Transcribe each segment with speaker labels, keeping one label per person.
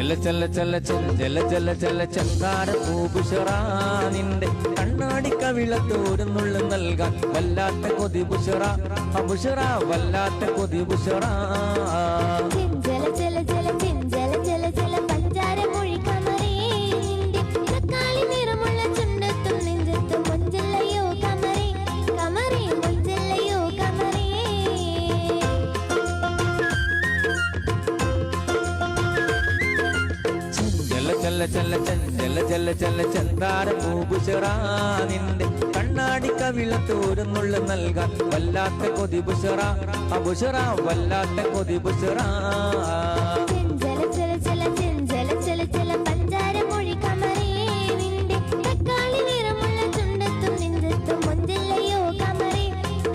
Speaker 1: ചെഞ്ചല ചല ചല ചെഞ്ചല ചല ചല ചന്താര പൂബുഷറ നിന്റെ കണ്ണാടി കവിളത്ത് ഒരു നുള്ളു നൽകാൻ വല്ലാത്ത കൊതി ബുഷറ ബുഷറ വല്ലാത്ത കൊതി ബുഷറ
Speaker 2: ചെഞ്ചല ചല ചല ചെഞ്ചല ചല ചല പഞ്ചാര മൊഴി കമറേ നിന്റെ തക്കാളി നിറമുള്ള ചുണ്ടത്തും നെഞ്ചത്തും മൊഞ്ചല്ലയോ കമറേ കമറേ മൊഞ്ചല്ലയോ കമറേ
Speaker 1: ചല ചല ചല ചല ചല ചന്താര പൂബുഷറ നിന്റെ കണ്ണാടി കവിളത്ത് ഒരു നുള്ളു നൽകാൻ വല്ലാത്ത കൊതി ബുഷറ ബുഷറ വല്ലാത്ത കൊതി ബുഷറ
Speaker 2: ചെഞ്ചല ചല ചല ചെഞ്ചല ചല ചല പഞ്ചാര മൊഴി കമറേ നിന്റെ തക്കാളി നിറമുള്ള ചുണ്ടത്തും നെഞ്ചത്തും മൊഞ്ചല്ലയോ കമറേ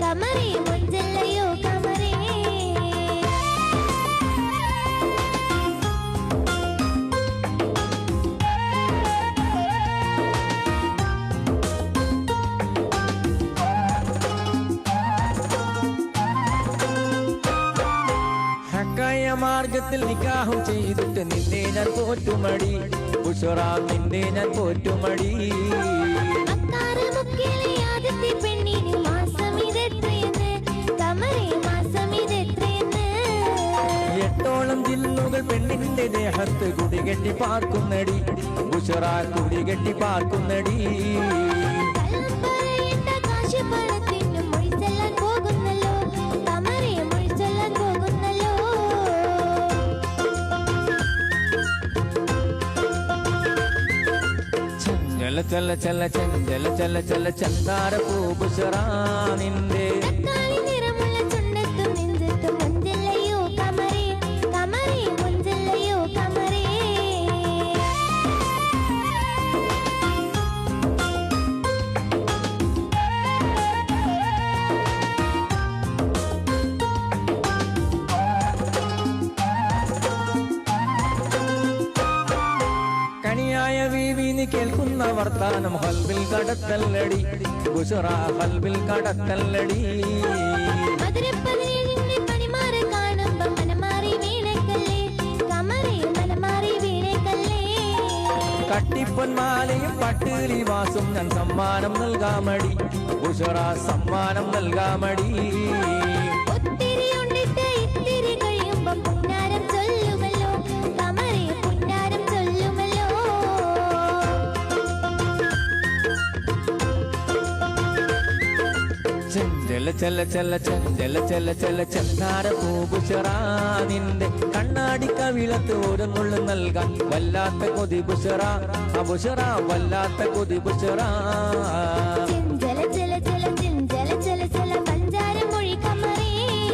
Speaker 2: കമറേ മൊഞ്ചല്ലയോ കമറേ
Speaker 1: മാർഗത്തിൽ നിക്കാഹും ചെയ്തിട്ട് നിന്നെ ഞാൻ പോറ്റുമടി ബുഷറ നിന്നെ ഞാൻ പോറ്റുമടി എട്ടോളം ജില്ലുകൾ പെണ്ണിന്റെ ദേഹത്ത് കുടികെട്ടി പാർക്കുന്നടി ബുഷറ കുടികെട്ടി പാർക്കുന്നടി ചല ചല ചല ചല ചല ചല ചന്താര പൂബുഷറ നിന്റെ
Speaker 2: നിറമുള്ള ചുണ്ടത്തും നെഞ്ചത്തും മൊഞ്ചല്ലയോ കമറേ കമറേ മൊഞ്ചല്ലയോ കമറേ
Speaker 1: കണിയായ വീവിനി കേൾക്കുന്ന വർത്താനം ഹൽബിൽ കടത്തല്ലടി ബുഷറ ഹൽബിൽ കടത്തല്ലടി കട്ടിപ്പൊന്മാലയും പട്ടിലി വാസും ഞാൻ സമ്മാനം നൽകാമടി ബുഷറ സമ്മാനം നൽകാമടി ചല ചല ചല ചല ചല ചല ചന്താര പൂബുഷറ നിന്റെ കണ്ണാടി കവിളത്ത് ഒരു നുള്ളു നൽകാൻ വല്ലാത്ത കൊതി ബുഷറ ബുഷറ വല്ലാത്ത കൊതി ബുഷറ
Speaker 2: ചെഞ്ചല ചല ചല ചെഞ്ചല ചല ചല പഞ്ചാര മൊഴി കമറേ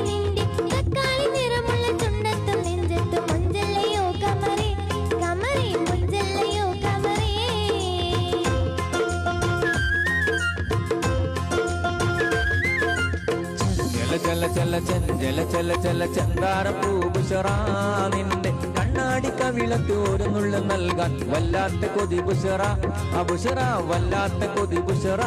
Speaker 2: നിന്റെ തക്കാളി നിറമുള്ള ചുണ്ടത്തും നെഞ്ചത്തും മൊഞ്ചല്ലയോ കമറേ കമറേ മൊഞ്ചല്ലയോ കമറേ
Speaker 1: ചല ചല ചല ചല ചല ചന്താര പൂബുഷറ നിന്റെ കണ്ണാടി കവിളത്ത് ഒരു നുള്ളു നൽകാൻ വല്ലാത്ത കൊതി ബുഷറ ബുഷറ വല്ലാത്ത കൊതി ബുഷറ